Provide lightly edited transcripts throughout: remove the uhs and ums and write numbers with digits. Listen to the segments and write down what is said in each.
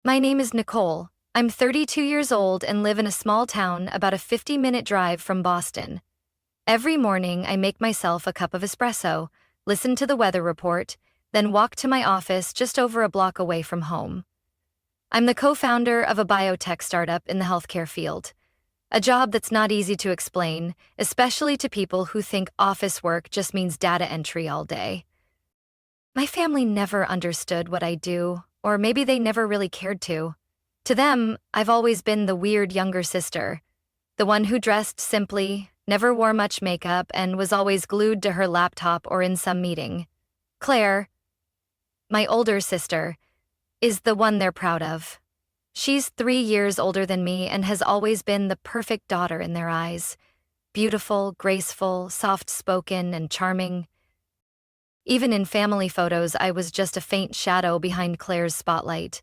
My name is Nicole. I'm 32 years old and live in a small town about a 50-minute drive from Boston. Every morning, I make myself a cup of espresso, listen to the weather report, then walk to my office just over a block away from home. I'm the co-founder of a biotech startup in the healthcare field. A job that's not easy to explain, especially to people who think office work just means data entry all day. My family never understood what I do, or maybe they never really cared to. To them, I've always been the weird younger sister, the one who dressed simply, never wore much makeup, and was always glued to her laptop or in some meeting. Claire, my older sister, is the one they're proud of. She's 3 years older than me and has always been the perfect daughter in their eyes. Beautiful, graceful, soft-spoken, and charming. Even in family photos, I was just a faint shadow behind Claire's spotlight.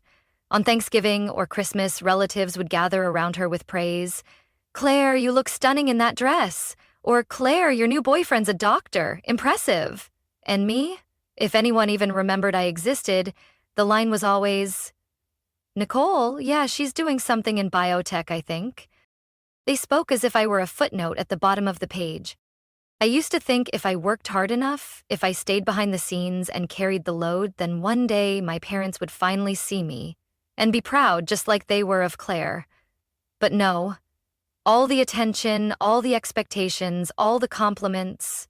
On Thanksgiving or Christmas, relatives would gather around her with praise. "Claire, you look stunning in that dress." Or, "Claire, your new boyfriend's a doctor. Impressive." And me? If anyone even remembered I existed, the line was always, "Nicole, yeah, she's doing something in biotech, I think." They spoke as if I were a footnote at the bottom of the page. I used to think if I worked hard enough, if I stayed behind the scenes and carried the load, then one day my parents would finally see me and be proud just like they were of Claire. But no, all the attention, all the expectations, all the compliments,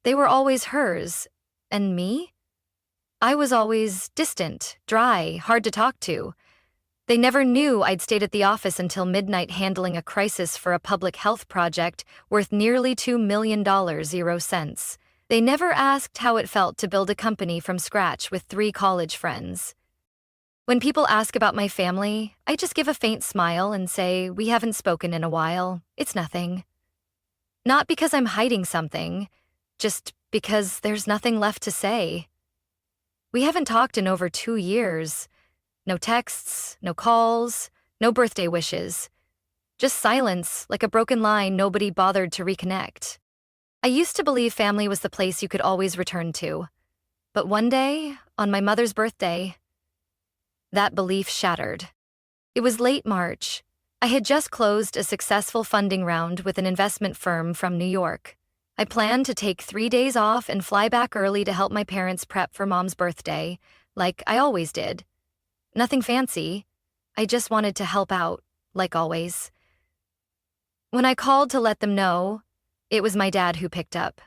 they were always hers. And me? I was always distant, dry, hard to talk to. They never knew I'd stayed at the office until midnight handling a crisis for a public health project worth nearly $2 million, 0 cents. They never asked how it felt to build a company from scratch with 3 college friends. When people ask about my family, I just give a faint smile and say, "We haven't spoken in a while. It's nothing." Not because I'm hiding something, just because there's nothing left to say. We haven't talked in over 2 years. No texts, no calls, no birthday wishes. Just silence, like a broken line nobody bothered to reconnect. I used to believe family was the place you could always return to. But one day, on my mother's birthday, that belief shattered. It was late March. I had just closed a successful funding round with an investment firm from New York. I planned to take 3 days off and fly back early to help my parents prep for Mom's birthday, like I always did. Nothing fancy. I just wanted to help out, like always. When I called to let them know, it was my dad who picked up.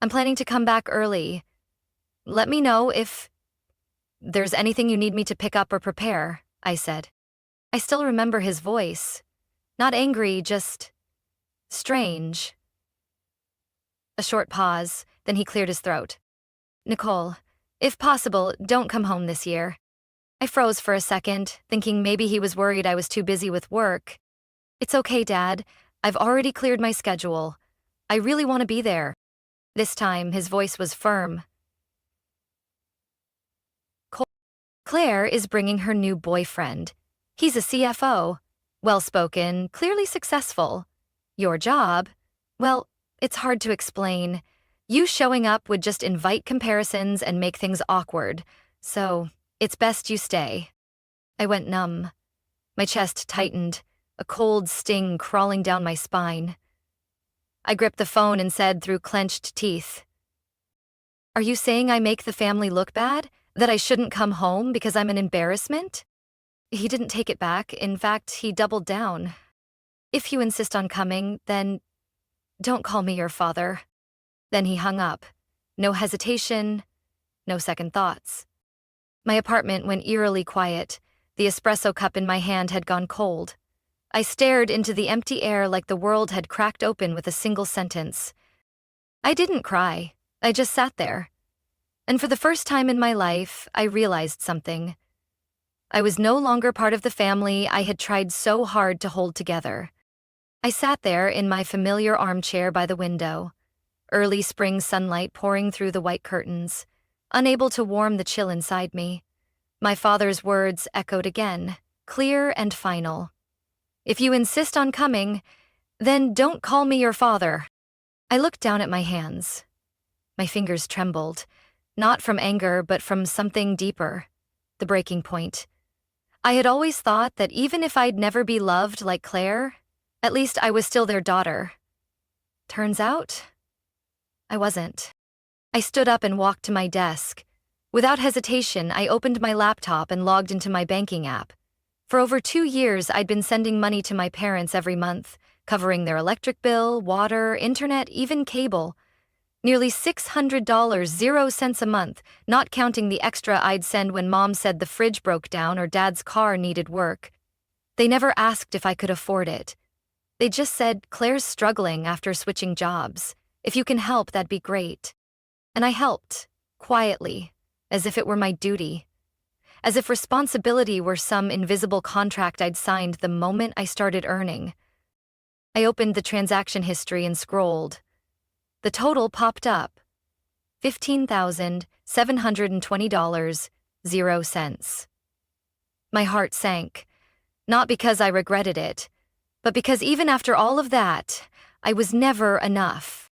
"I'm planning to come back early. Let me know if there's anything you need me to pick up or prepare," I said. I still remember his voice. Not angry, just strange. A short pause, then he cleared his throat. "Nicole, if possible, don't come home this year." I froze for a second, thinking maybe he was worried I was too busy with work. "It's okay, Dad. I've already cleared my schedule. I really want to be there." This time, his voice was firm. "Claire is bringing her new boyfriend. He's a CFO. Well-spoken, clearly successful. Your job? Well, it's hard to explain. You showing up would just invite comparisons and make things awkward. So it's best you stay." I went numb. My chest tightened, a cold sting crawling down my spine. I gripped the phone and said through clenched teeth, "Are you saying I make the family look bad? That I shouldn't come home because I'm an embarrassment?" He didn't take it back. In fact, he doubled down. "If you insist on coming, then don't call me your father." Then he hung up. No hesitation, no second thoughts. My apartment went eerily quiet. The espresso cup in my hand had gone cold. I stared into the empty air like the world had cracked open with a single sentence. I didn't cry. I just sat there. And for the first time in my life, I realized something. I was no longer part of the family I had tried so hard to hold together. I sat there in my familiar armchair by the window, early spring sunlight pouring through the white curtains, unable to warm the chill inside me. My father's words echoed again, clear and final. "If you insist on coming, then don't call me your father." I looked down at my hands. My fingers trembled, not from anger but from something deeper, the breaking point. I had always thought that even if I'd never be loved like Claire, at least I was still their daughter. Turns out, I wasn't. I stood up and walked to my desk. Without hesitation, I opened my laptop and logged into my banking app. For over 2 years, I'd been sending money to my parents every month, covering their electric bill, water, internet, even cable. Nearly $600, 0 cents a month, not counting the extra I'd send when Mom said the fridge broke down or Dad's car needed work. They never asked if I could afford it. They just said, "Claire's struggling after switching jobs. If you can help, that'd be great." And I helped, quietly, as if it were my duty. As if responsibility were some invisible contract I'd signed the moment I started earning. I opened the transaction history and scrolled. The total popped up. $15,720, 0 cents. My heart sank, not because I regretted it, but because even after all of that, I was never enough.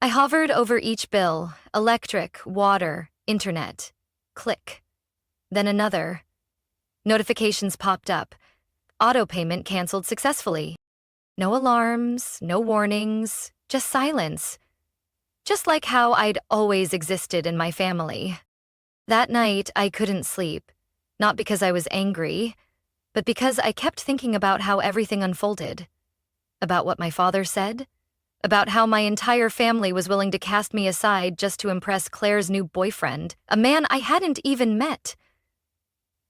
I hovered over each bill: electric, water, internet. Click. Then another. Notifications popped up. Auto payment canceled successfully. No alarms, no warnings, just silence. Just like how I'd always existed in my family. That night, I couldn't sleep, not because I was angry, but because I kept thinking about how everything unfolded. About what my father said. About how my entire family was willing to cast me aside just to impress Claire's new boyfriend, a man I hadn't even met.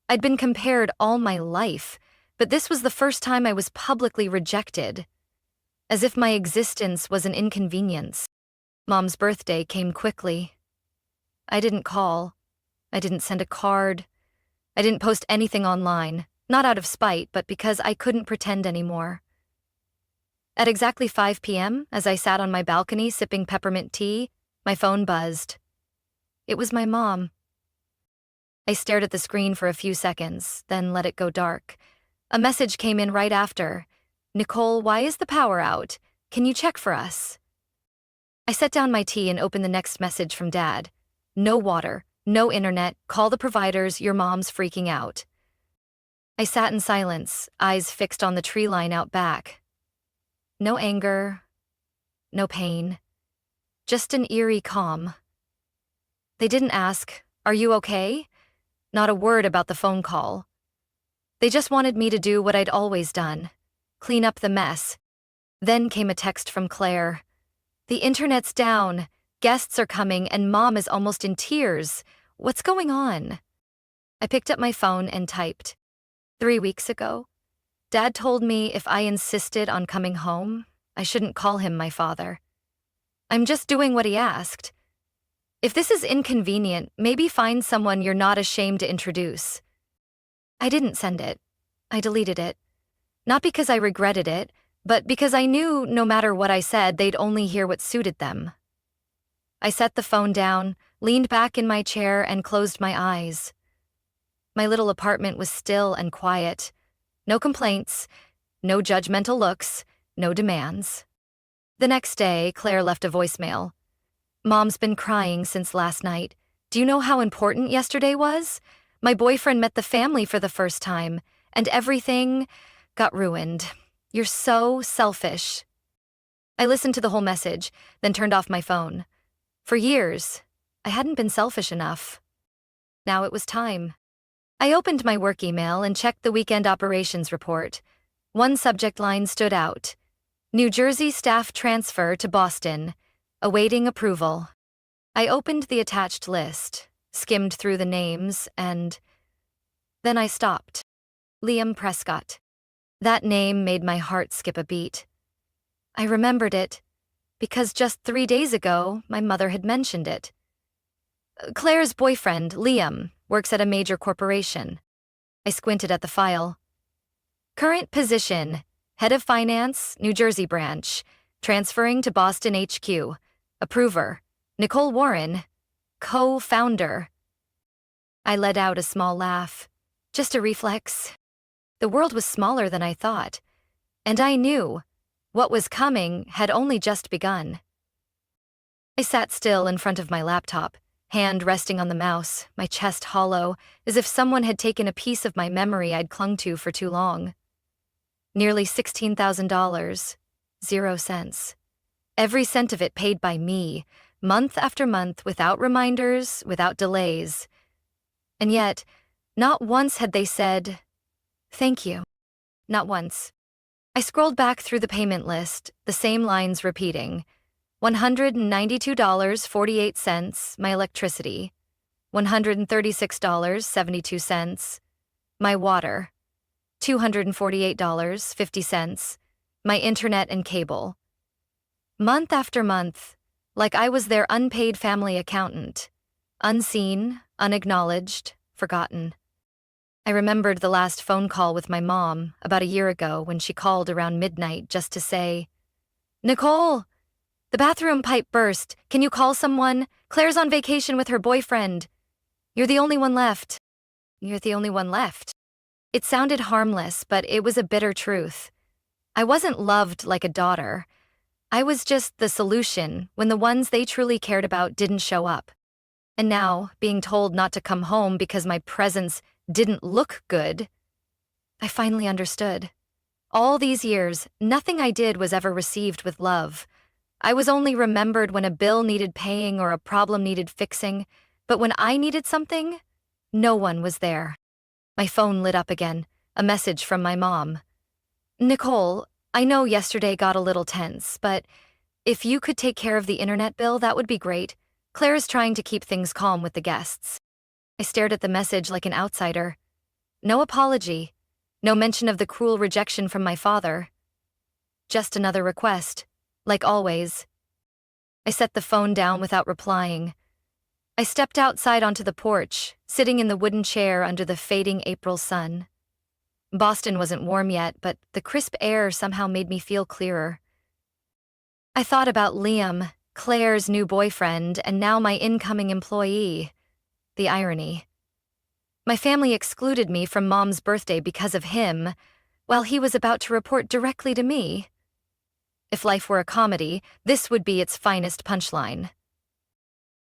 I'd been compared all my life, but this was the first time I was publicly rejected. As if my existence was an inconvenience. Mom's birthday came quickly. I didn't call. I didn't send a card. I didn't post anything online, not out of spite, but because I couldn't pretend anymore. At exactly 5 p.m., as I sat on my balcony sipping peppermint tea, my phone buzzed. It was my mom. I stared at the screen for a few seconds, then let it go dark. A message came in right after. "Nicole, why is the power out? Can you check for us?" I set down my tea and opened the next message from Dad. "No water, no internet, call the providers, your mom's freaking out." I sat in silence, eyes fixed on the tree line out back. No anger, no pain, just an eerie calm. They didn't ask, "Are you okay?" Not a word about the phone call. They just wanted me to do what I'd always done, clean up the mess. Then came a text from Claire. "The internet's down, guests are coming, and Mom is almost in tears. What's going on?" I picked up my phone and typed. 3 weeks ago, Dad told me if I insisted on coming home, I shouldn't call him my father. I'm just doing what he asked. If this is inconvenient, maybe find someone you're not ashamed to introduce. I didn't send it. I deleted it. Not because I regretted it, but because I knew no matter what I said, they'd only hear what suited them. I set the phone down, leaned back in my chair, and closed my eyes. My little apartment was still and quiet. No complaints, no judgmental looks, no demands. The next day, Claire left a voicemail. "Mom's been crying since last night. Do you know how important yesterday was? My boyfriend met the family for the first time, and everything got ruined. You're so selfish." I listened to the whole message, then turned off my phone. For years, I hadn't been selfish enough. Now it was time. I opened my work email and checked the weekend operations report. One subject line stood out. "New Jersey staff transfer to Boston. Awaiting approval." I opened the attached list, skimmed through the names, and then I stopped. Liam Prescott. That name made my heart skip a beat. I remembered it, because just 3 days ago, my mother had mentioned it. Claire's boyfriend, Liam, works at a major corporation. I squinted at the file. Current position, Head of Finance, New Jersey branch, transferring to Boston HQ. Approver, Nicole Warren, co-founder. I let out a small laugh. Just a reflex. The world was smaller than I thought, and I knew what was coming had only just begun. I sat still in front of my laptop, hand resting on the mouse, my chest hollow, as if someone had taken a piece of my memory I'd clung to for too long. Nearly $16,000, 0 cents. Every cent of it paid by me, month after month, without reminders, without delays. And yet, not once had they said, "Thank you." Not once. I scrolled back through the payment list, the same lines repeating. $192.48, my electricity. $136.72, my water. $248.50, my internet and cable. Month after month, like I was their unpaid family accountant. Unseen, unacknowledged, forgotten. I remembered the last phone call with my mom about a year ago when she called around midnight just to say, "Nicole, the bathroom pipe burst. Can you call someone? Claire's on vacation with her boyfriend. You're the only one left." You're the only one left. It sounded harmless, but it was a bitter truth. I wasn't loved like a daughter. I was just the solution when the ones they truly cared about didn't show up. And now, being told not to come home because my presence didn't look good, I finally understood. All these years, nothing I did was ever received with love. I was only remembered when a bill needed paying or a problem needed fixing, but when I needed something, no one was there. My phone lit up again, a message from my mom. "Nicole, I know yesterday got a little tense, but if you could take care of the internet bill, that would be great. Claire is trying to keep things calm with the guests." I stared at the message like an outsider. No apology, no mention of the cruel rejection from my father. Just another request, like always. I set the phone down without replying. I stepped outside onto the porch, sitting in the wooden chair under the fading April sun. Boston wasn't warm yet, but the crisp air somehow made me feel clearer. I thought about Liam, Claire's new boyfriend, and now my incoming employee. The irony. My family excluded me from Mom's birthday because of him, while he was about to report directly to me. If life were a comedy, this would be its finest punchline.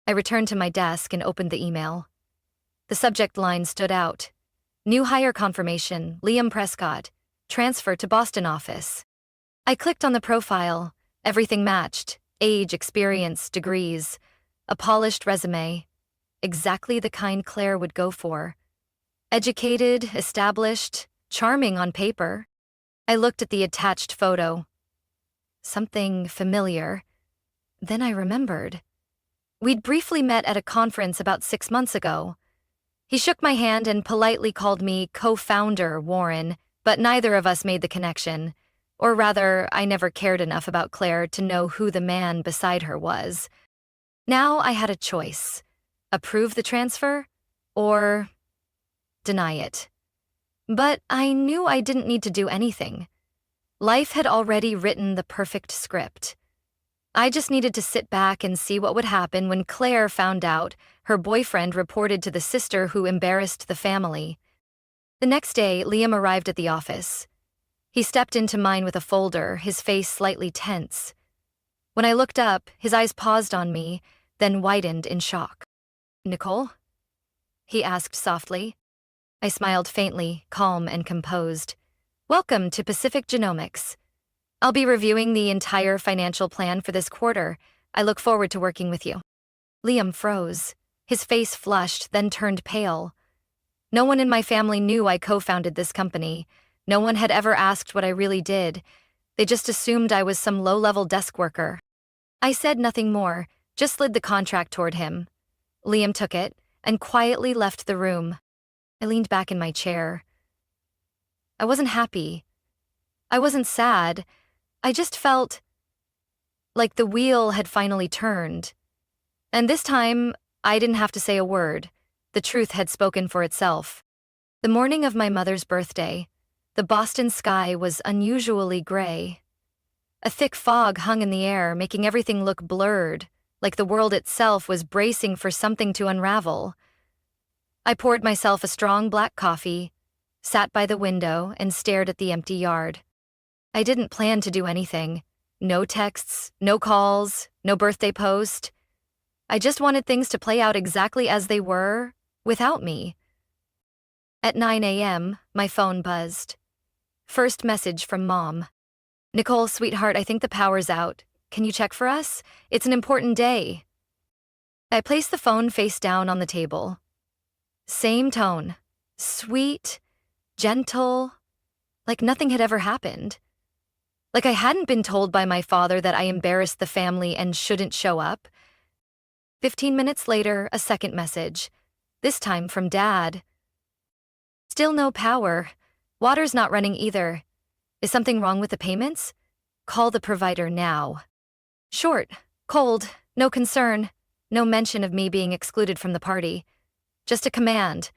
I returned to my desk and opened the email. The subject line stood out. New hire confirmation, Liam Prescott, transfer to Boston office. I clicked on the profile. Everything matched. Age, experience, degrees. A polished resume. Exactly the kind Claire would go for. Educated, established, charming on paper. I looked at the attached photo. Something familiar. Then I remembered. We'd briefly met at a conference about 6 months ago. He shook my hand and politely called me co-founder Warren, but neither of us made the connection. Or rather, I never cared enough about Claire to know who the man beside her was. Now I had a choice. Approve the transfer, or deny it. But I knew I didn't need to do anything. Life had already written the perfect script. I just needed to sit back and see what would happen when Claire found out her boyfriend reported to the sister who embarrassed the family. The next day, Liam arrived at the office. He stepped into mine with a folder, his face slightly tense. When I looked up, his eyes paused on me, then widened in shock. "Nicole?" he asked softly. I smiled faintly, calm and composed. "Welcome to Pacific Genomics. I'll be reviewing the entire financial plan for this quarter. I look forward to working with you." Liam froze. His face flushed, then turned pale. No one in my family knew I co-founded this company. No one had ever asked what I really did. They just assumed I was some low-level desk worker. I said nothing more, just slid the contract toward him. Liam took it and quietly left the room. I leaned back in my chair. I wasn't happy. I wasn't sad. I just felt like the wheel had finally turned. And this time, I didn't have to say a word. The truth had spoken for itself. The morning of my mother's birthday, the Boston sky was unusually gray. A thick fog hung in the air, making everything look blurred, like the world itself was bracing for something to unravel. I poured myself a strong black coffee, sat by the window, and stared at the empty yard. I didn't plan to do anything. No texts, no calls, no birthday post. I just wanted things to play out exactly as they were, without me. At 9 a.m., my phone buzzed. First message from Mom. Nicole, sweetheart, I think the power's out. Can you check for us? It's an important day. I placed the phone face down on the table. Same tone. Sweet, gentle, like nothing had ever happened. Like I hadn't been told by my father that I embarrassed the family and shouldn't show up. 15 minutes later, a second message. This time from Dad. Still no power. Water's not running either. Is something wrong with the payments? Call the provider now. Short, cold, no concern, no mention of me being excluded from the party. Just a command,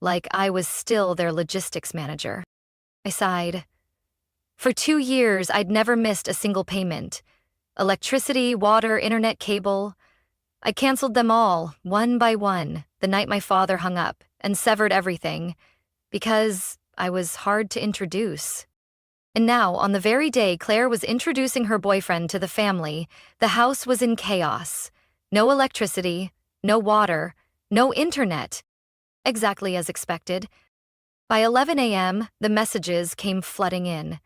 like I was still their logistics manager. I sighed. For 2 years, I'd never missed a single payment. Electricity, water, internet cable. I canceled them all, one by one, the night my father hung up, and severed everything, because I was hard to introduce. And now, on the very day Claire was introducing her boyfriend to the family, the house was in chaos. No electricity, no water, no internet. Exactly as expected. By 11 a.m., the messages came flooding in.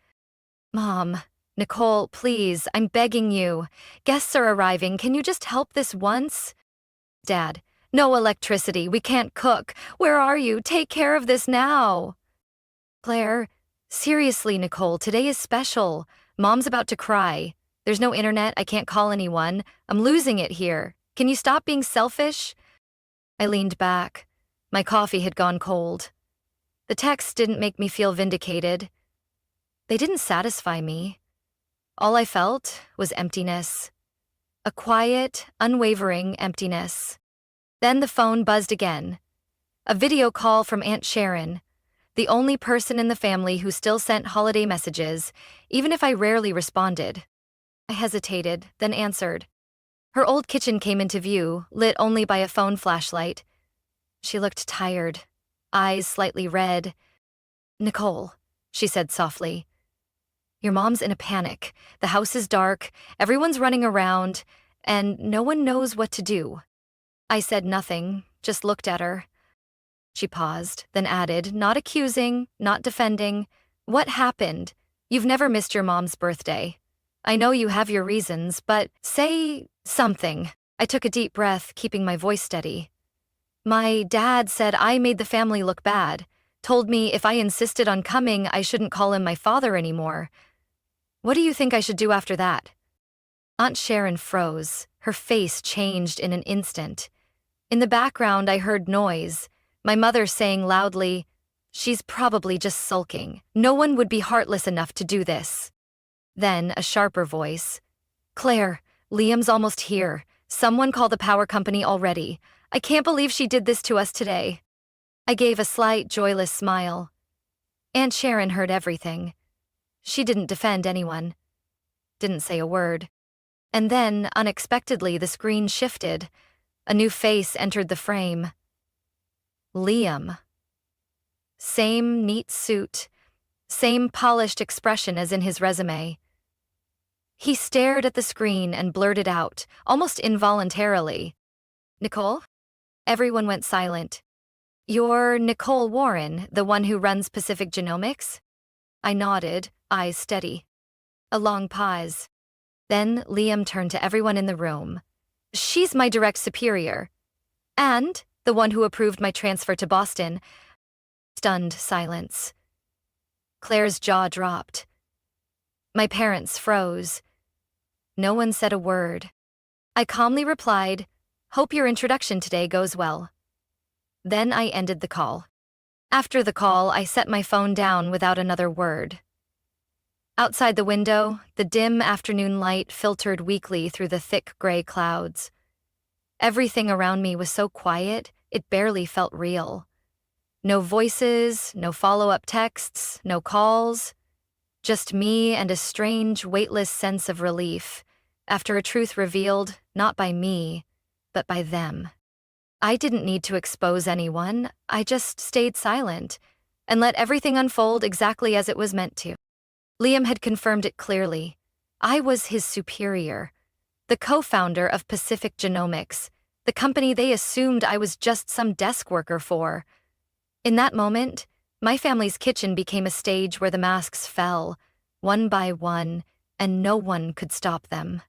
Mom, Nicole, please, I'm begging you. Guests are arriving, can you just help this once? Dad, no electricity, we can't cook. Where are you? Take care of this now. Claire, seriously, Nicole, today is special. Mom's about to cry. There's no internet, I can't call anyone. I'm losing it here. Can you stop being selfish? I leaned back. My coffee had gone cold. The texts didn't make me feel vindicated. They didn't satisfy me. All I felt was emptiness. A quiet, unwavering emptiness. Then the phone buzzed again. A video call from Aunt Sharon, the only person in the family who still sent holiday messages, even if I rarely responded. I hesitated, then answered. Her old kitchen came into view, lit only by a phone flashlight. She looked tired, eyes slightly red. Nicole, she said softly. Your mom's in a panic. The house is dark, everyone's running around, and no one knows what to do. I said nothing, just looked at her. She paused, then added, not accusing, not defending. What happened? You've never missed your mom's birthday. I know you have your reasons, but say something. I took a deep breath, keeping my voice steady. My dad said I made the family look bad, told me if I insisted on coming, I shouldn't call him my father anymore. What do you think I should do after that? Aunt Sharon froze. Her face changed in an instant. In the background, I heard noise. My mother saying loudly, she's probably just sulking. No one would be heartless enough to do this. Then a sharper voice. Claire, Liam's almost here. Someone call the power company already. I can't believe she did this to us today. I gave a slight, joyless smile. Aunt Sharon heard everything. She didn't defend anyone. Didn't say a word. And then, unexpectedly, the screen shifted. A new face entered the frame. Liam. Same neat suit, same polished expression as in his resume. He stared at the screen and blurted out, almost involuntarily, Nicole? Everyone went silent. You're Nicole Warren, the one who runs Pacific Genomics? I nodded, eyes steady. A long pause. Then Liam turned to everyone in the room. She's my direct superior. And the one who approved my transfer to Boston. Stunned silence. Claire's jaw dropped. My parents froze. No one said a word. I calmly replied, hope your introduction today goes well. Then I ended the call. After the call, I set my phone down without another word. Outside the window, the dim afternoon light filtered weakly through the thick gray clouds. Everything around me was so quiet, it barely felt real. No voices, no follow-up texts, no calls. Just me and a strange, weightless sense of relief, after a truth revealed not by me, but by them. I didn't need to expose anyone, I just stayed silent and let everything unfold exactly as it was meant to. Liam had confirmed it clearly. I was his superior, the co-founder of Pacific Genomics, the company they assumed I was just some desk worker for. In that moment, my family's kitchen became a stage where the masks fell, one by one, and no one could stop them.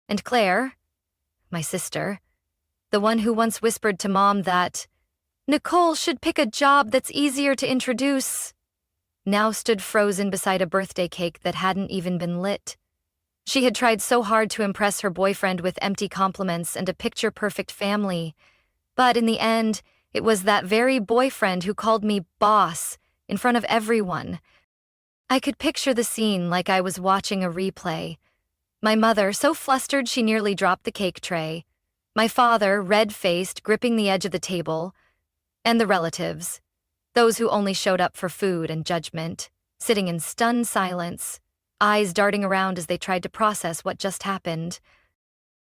And Claire, my sister, the one who once whispered to Mom that Nicole should pick a job that's easier to introduce, now stood frozen beside a birthday cake that hadn't even been lit. She had tried so hard to impress her boyfriend with empty compliments and a picture-perfect family, but in the end, it was that very boyfriend who called me boss in front of everyone. I could picture the scene like I was watching a replay. My mother, so flustered she nearly dropped the cake tray. My father, red-faced, gripping the edge of the table. And the relatives, those who only showed up for food and judgment, sitting in stunned silence, eyes darting around as they tried to process what just happened.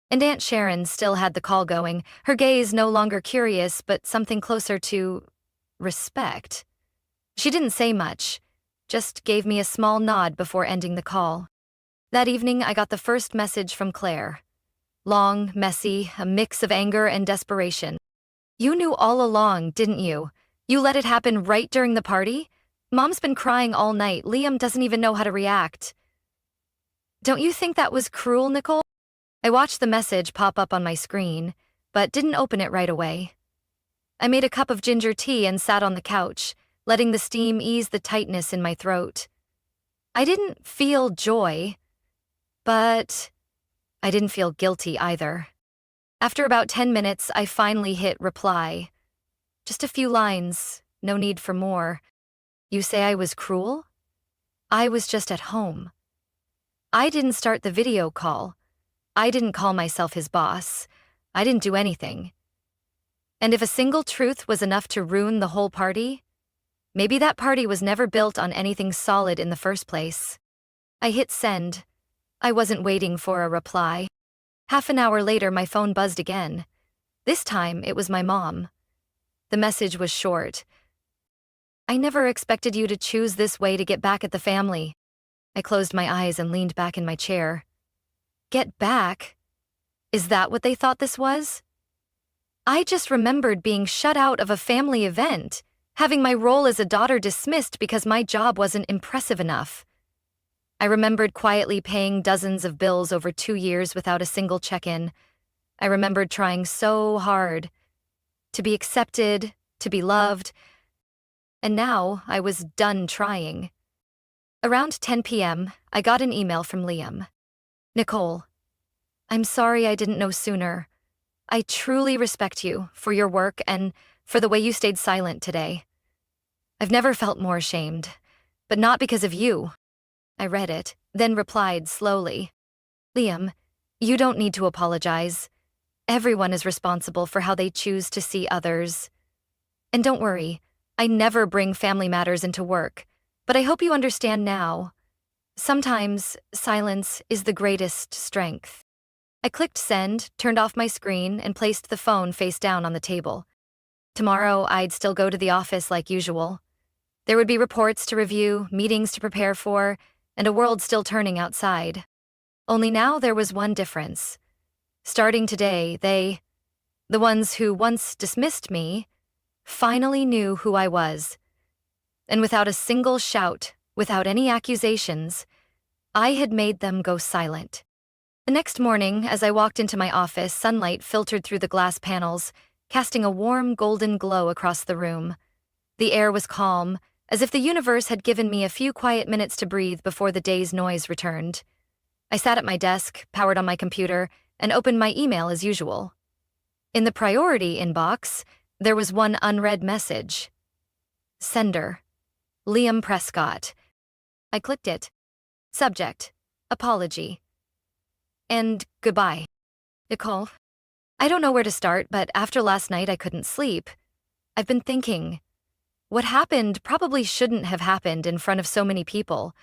And Aunt Sharon still had the call going, her gaze no longer curious, but something closer to respect. She didn't say much, just gave me a small nod before ending the call. That evening, I got the first message from Claire. Long, messy, a mix of anger and desperation. You knew all along, didn't you? You let it happen right during the party? Mom's been crying all night. Liam doesn't even know how to react. Don't you think that was cruel, Nicole? I watched the message pop up on my screen, but didn't open it right away. I made a cup of ginger tea and sat on the couch, letting the steam ease the tightness in my throat. I didn't feel joy, but I didn't feel guilty either. After about 10 minutes, I finally hit reply. Just a few lines, no need for more. You say I was cruel? I was just at home. I didn't start the video call. I didn't call myself his boss. I didn't do anything. And if a single truth was enough to ruin the whole party, maybe that party was never built on anything solid in the first place. I hit send. I wasn't waiting for a reply. Half an hour later, my phone buzzed again. This time, it was my mom. The message was short. I never expected you to choose this way to get back at the family. I closed my eyes and leaned back in my chair. Get back? Is that what they thought this was? I just remembered being shut out of a family event, having my role as a daughter dismissed because my job wasn't impressive enough. I remembered quietly paying dozens of bills over 2 years without a single check-in. I remembered trying so hard to be accepted, to be loved, and now I was done trying. Around 10 p.m., I got an email from Liam. Nicole, I'm sorry I didn't know sooner. I truly respect you for your work and for the way you stayed silent today. I've never felt more ashamed, but not because of you. I read it, then replied slowly. Liam, you don't need to apologize. Everyone is responsible for how they choose to see others. And don't worry, I never bring family matters into work, but I hope you understand now. Sometimes silence is the greatest strength. I clicked send, turned off my screen, and placed the phone face down on the table. Tomorrow, I'd still go to the office like usual. There would be reports to review, meetings to prepare for, and a world still turning outside. Only now there was one difference. Starting today, the ones who once dismissed me, finally knew who I was. And without a single shout, without any accusations, I had made them go silent. The next morning, as I walked into my office, sunlight filtered through the glass panels, casting a warm golden glow across the room. The air was calm, as if the universe had given me a few quiet minutes to breathe before the day's noise returned. I sat at my desk, powered on my computer, and opened my email as usual. In the priority inbox, there was one unread message. Sender, Liam Prescott. I clicked it. Subject, apology. And goodbye. Nicole, I don't know where to start, but after last night I couldn't sleep. I've been thinking. What happened probably shouldn't have happened in front of so many people,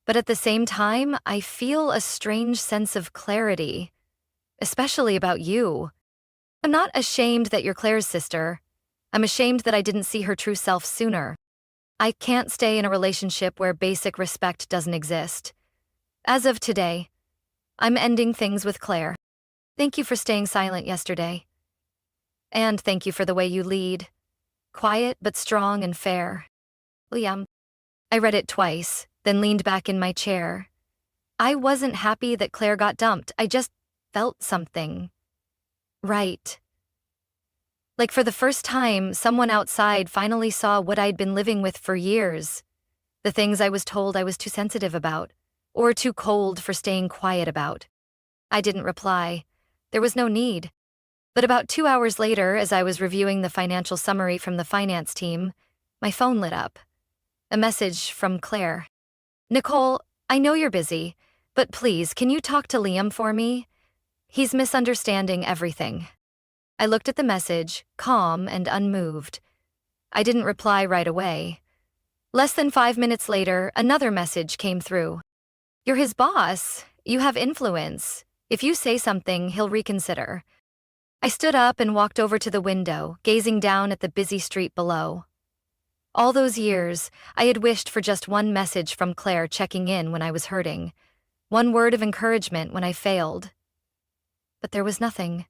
but at the same time, I feel a strange sense of clarity, especially about you. I'm not ashamed that you're Claire's sister. I'm ashamed that I didn't see her true self sooner. I can't stay in a relationship where basic respect doesn't exist. As of today, I'm ending things with Claire. Thank you for staying silent yesterday. And thank you for the way you lead. Quiet but strong and fair. Liam. I read it twice, then leaned back in my chair. I wasn't happy that Claire got dumped. I just felt something. Right. Like for the first time, someone outside finally saw what I'd been living with for years. The things I was told I was too sensitive about, or too cold for staying quiet about. I didn't reply. There was no need. But about 2 hours later, as I was reviewing the financial summary from the finance team, my phone lit up. A message from Claire. Nicole, I know you're busy, but please, can you talk to Liam for me? He's misunderstanding everything. I looked at the message, calm and unmoved. I didn't reply right away. Less than 5 minutes later, another message came through. You're his boss. You have influence. If you say something, he'll reconsider. I stood up and walked over to the window, gazing down at the busy street below. All those years, I had wished for just one message from Claire checking in when I was hurting, one word of encouragement when I failed. But there was nothing.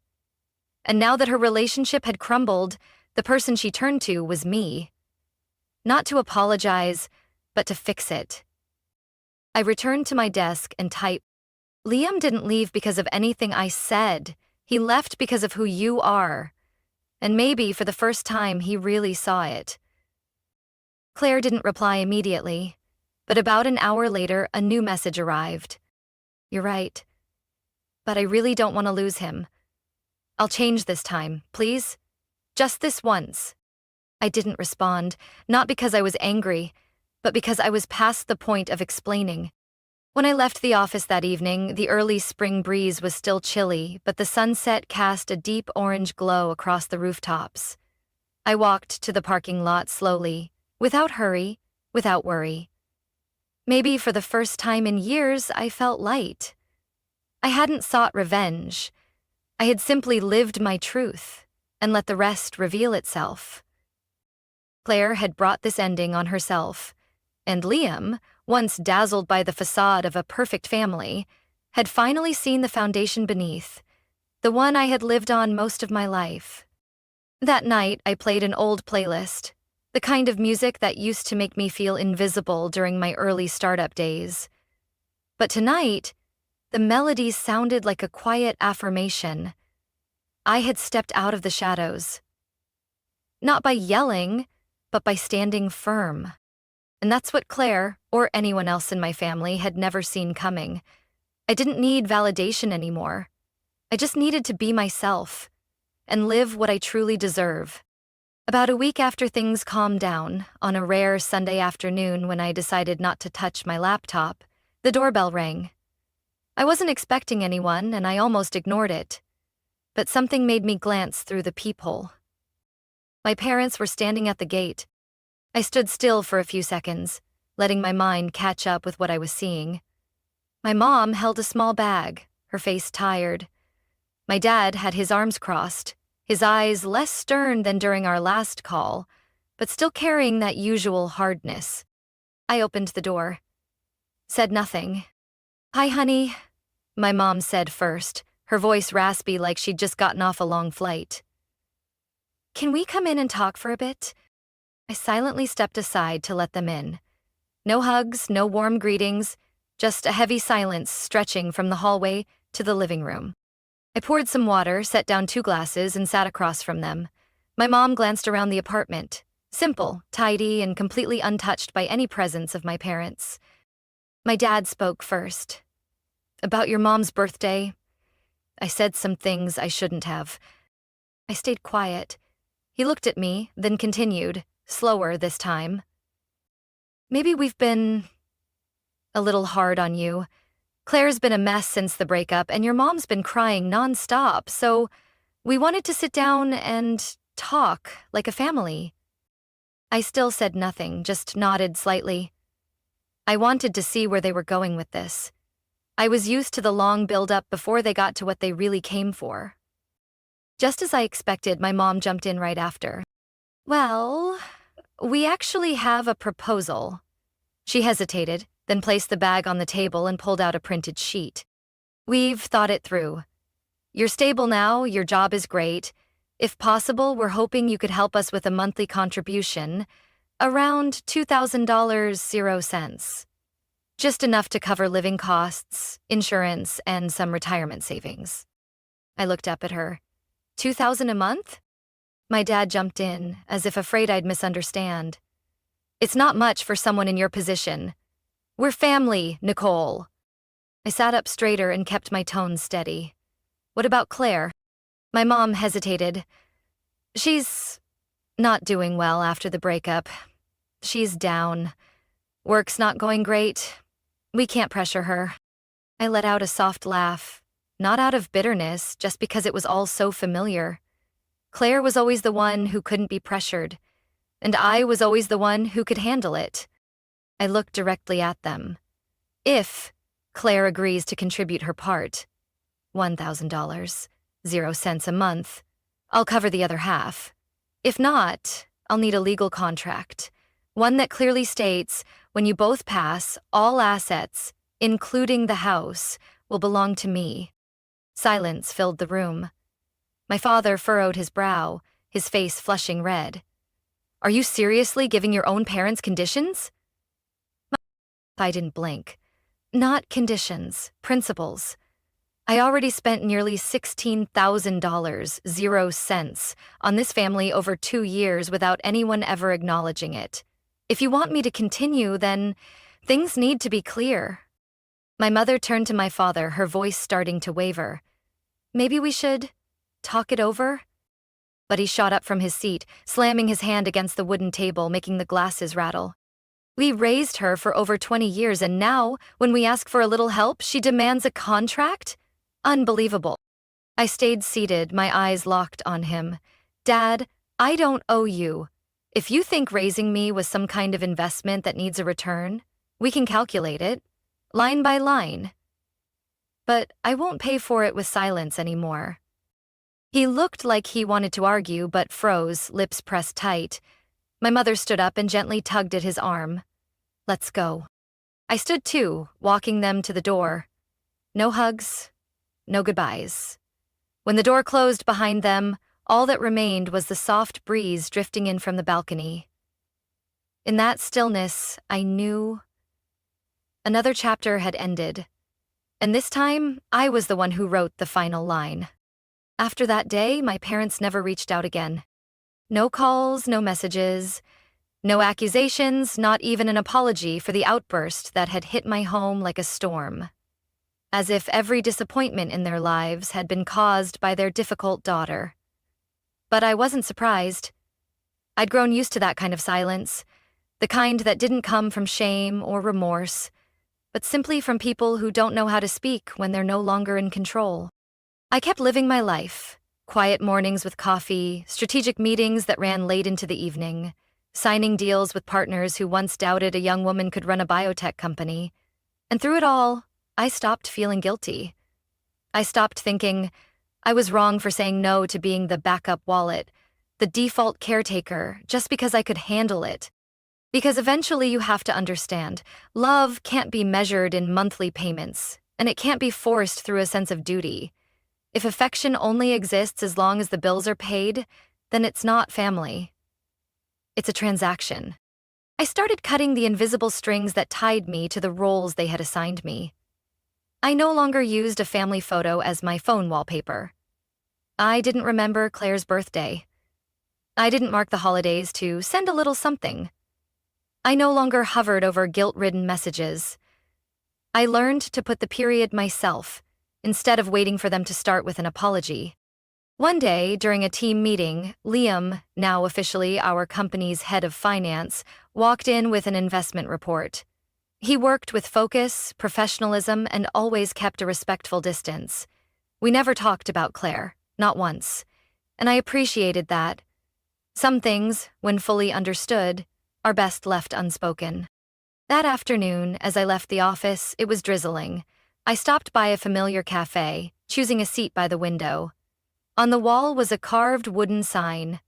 And now that her relationship had crumbled, the person she turned to was me. Not to apologize, but to fix it. I returned to my desk and typed, Liam didn't leave because of anything I said. He left because of who you are. And maybe for the first time, he really saw it. Claire didn't reply immediately, but about an hour later, a new message arrived. You're right. But I really don't want to lose him. I'll change this time, please. Just this once. I didn't respond, not because I was angry, but because I was past the point of explaining. When I left the office that evening, the early spring breeze was still chilly, but the sunset cast a deep orange glow across the rooftops. I walked to the parking lot slowly, without hurry, without worry. Maybe for the first time in years, I felt light. I hadn't sought revenge. I had simply lived my truth and let the rest reveal itself. Claire had brought this ending on herself, and Liam, once dazzled by the facade of a perfect family, had finally seen the foundation beneath, the one I had lived on most of my life. That night, I played an old playlist, the kind of music that used to make me feel invisible during my early startup days. But tonight, the melodies sounded like a quiet affirmation. I had stepped out of the shadows. Not by yelling, but by standing firm. And that's what Claire, or anyone else in my family, had never seen coming. I didn't need validation anymore. I just needed to be myself and live what I truly deserve. About a week after things calmed down, on a rare Sunday afternoon when I decided not to touch my laptop, the doorbell rang. I wasn't expecting anyone, and I almost ignored it. But something made me glance through the peephole. My parents were standing at the gate. I stood still for a few seconds, letting my mind catch up with what I was seeing. My mom held a small bag, her face tired. My dad had his arms crossed, his eyes less stern than during our last call, but still carrying that usual hardness. I opened the door. Said nothing. Hi, honey, my mom said first, her voice raspy like she'd just gotten off a long flight. Can we come in and talk for a bit? I silently stepped aside to let them in. No hugs, no warm greetings, just a heavy silence stretching from the hallway to the living room. I poured some water, set down 2 glasses, and sat across from them. My mom glanced around the apartment, simple, tidy, and completely untouched by any presence of my parents. My dad spoke first. About your mom's birthday, I said some things I shouldn't have. I stayed quiet. He looked at me, then continued, slower this time. Maybe we've been a little hard on you. Claire's been a mess since the breakup, and your mom's been crying nonstop, so we wanted to sit down and talk like a family. I still said nothing, just nodded slightly. I wanted to see where they were going with this. I was used to the long build-up before they got to what they really came for. Just as I expected, my mom jumped in right after. Well, we actually have a proposal. She hesitated, then placed the bag on the table and pulled out a printed sheet. We've thought it through. You're stable now, your job is great. If possible, we're hoping you could help us with a monthly contribution, around $2,000.00. Just enough to cover living costs, insurance, and some retirement savings. I looked up at her. $2,000 a month? My dad jumped in, as if afraid I'd misunderstand. It's not much for someone in your position. We're family, Nicole. I sat up straighter and kept my tone steady. What about Claire? My mom hesitated. She's not doing well after the breakup. She's down. Work's not going great. We can't pressure her. I let out a soft laugh, not out of bitterness, just because it was all so familiar. Claire was always the one who couldn't be pressured, and I was always the one who could handle it. I looked directly at them. If Claire agrees to contribute her part, $1,000.00 a month, I'll cover the other half. If not, I'll need a legal contract, one that clearly states when you both pass, all assets, including the house, will belong to me. Silence filled the room. My father furrowed his brow, his face flushing red. Are you seriously giving your own parents conditions? I didn't blink. Not conditions, principles. I already spent nearly $16,000.00 on this family over 2 years without anyone ever acknowledging it. If you want me to continue, then things need to be clear. My mother turned to my father, her voice starting to waver. Maybe we should talk it over? But he shot up from his seat, slamming his hand against the wooden table, making the glasses rattle. We raised her for over 20 years, and now, when we ask for a little help, she demands a contract? Unbelievable. I stayed seated, my eyes locked on him. Dad, I don't owe you. If you think raising me was some kind of investment that needs a return, we can calculate it, line by line. But I won't pay for it with silence anymore. He looked like he wanted to argue, but froze, lips pressed tight. My mother stood up and gently tugged at his arm. Let's go. I stood too, walking them to the door. No hugs, no goodbyes. When the door closed behind them, all that remained was the soft breeze drifting in from the balcony. In that stillness, I knew another chapter had ended, and this time, I was the one who wrote the final line. After that day, my parents never reached out again. No calls, no messages, no accusations, not even an apology for the outburst that had hit my home like a storm. As if every disappointment in their lives had been caused by their difficult daughter. But I wasn't surprised. I'd grown used to that kind of silence, the kind that didn't come from shame or remorse, but simply from people who don't know how to speak when they're no longer in control. I kept living my life, quiet mornings with coffee, strategic meetings that ran late into the evening, signing deals with partners who once doubted a young woman could run a biotech company. And through it all, I stopped feeling guilty. I stopped thinking I was wrong for saying no to being the backup wallet, the default caretaker, just because I could handle it. Because eventually you have to understand, love can't be measured in monthly payments, and it can't be forced through a sense of duty. If affection only exists as long as the bills are paid, then it's not family. It's a transaction. I started cutting the invisible strings that tied me to the roles they had assigned me. I no longer used a family photo as my phone wallpaper. I didn't remember Claire's birthday. I didn't mark the holidays to send a little something. I no longer hovered over guilt-ridden messages. I learned to put the period myself, instead of waiting for them to start with an apology. One day, during a team meeting, Liam, now officially our company's head of finance, walked in with an investment report. He worked with focus, professionalism, and always kept a respectful distance. We never talked about Claire, not once, and I appreciated that. Some things, when fully understood, are best left unspoken. That afternoon, as I left the office, it was drizzling. I stopped by a familiar cafe, choosing a seat by the window. On the wall was a carved wooden sign.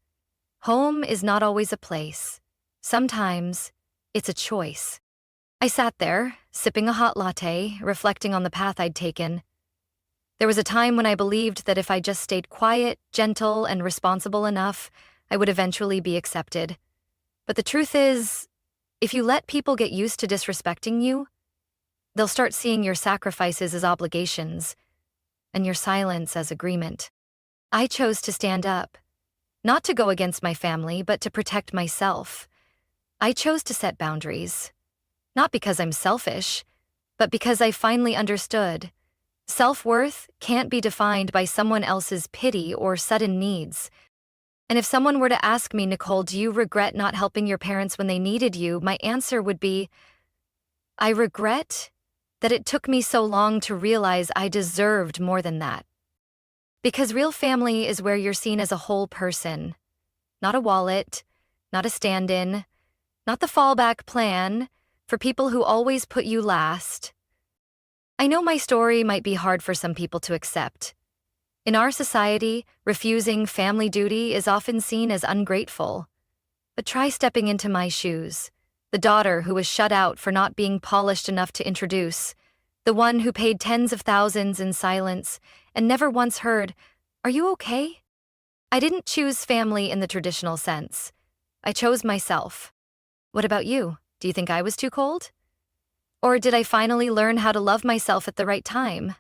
Home is not always a place. Sometimes, it's a choice. I sat there, sipping a hot latte, reflecting on the path I'd taken. There was a time when I believed that if I just stayed quiet, gentle, and responsible enough, I would eventually be accepted. But the truth is, if you let people get used to disrespecting you, they'll start seeing your sacrifices as obligations and your silence as agreement. I chose to stand up, not to go against my family, but to protect myself. I chose to set boundaries, not because I'm selfish, but because I finally understood. Self-worth can't be defined by someone else's pity or sudden needs. And if someone were to ask me, Nicole, do you regret not helping your parents when they needed you? My answer would be, I regret that it took me so long to realize I deserved more than that. Because real family is where you're seen as a whole person, not a wallet, not a stand-in, not the fallback plan for people who always put you last. I know my story might be hard for some people to accept. In our society, refusing family duty is often seen as ungrateful. But try stepping into my shoes. The daughter who was shut out for not being polished enough to introduce. The one who paid tens of thousands in silence and never once heard, "Are you okay?" I didn't choose family in the traditional sense. I chose myself. What about you? Do you think I was too cold? Or did I finally learn how to love myself at the right time?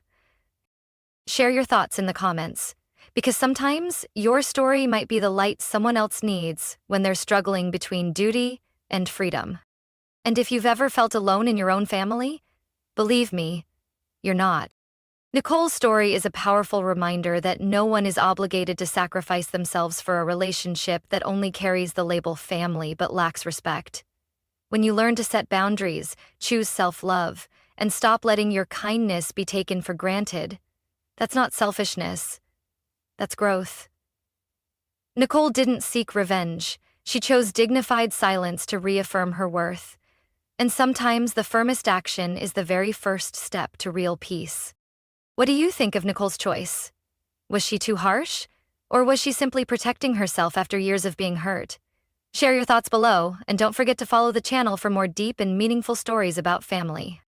Share your thoughts in the comments, because sometimes your story might be the light someone else needs when they're struggling between duty and freedom. And if you've ever felt alone in your own family, believe me, you're not. Nicole's story is a powerful reminder that no one is obligated to sacrifice themselves for a relationship that only carries the label family but lacks respect. When you learn to set boundaries, choose self-love, and stop letting your kindness be taken for granted, that's not selfishness. That's growth. Nicole didn't seek revenge. She chose dignified silence to reaffirm her worth. And sometimes the firmest action is the very first step to real peace. What do you think of Nicole's choice? Was she too harsh? Or was she simply protecting herself after years of being hurt? Share your thoughts below, and don't forget to follow the channel for more deep and meaningful stories about family.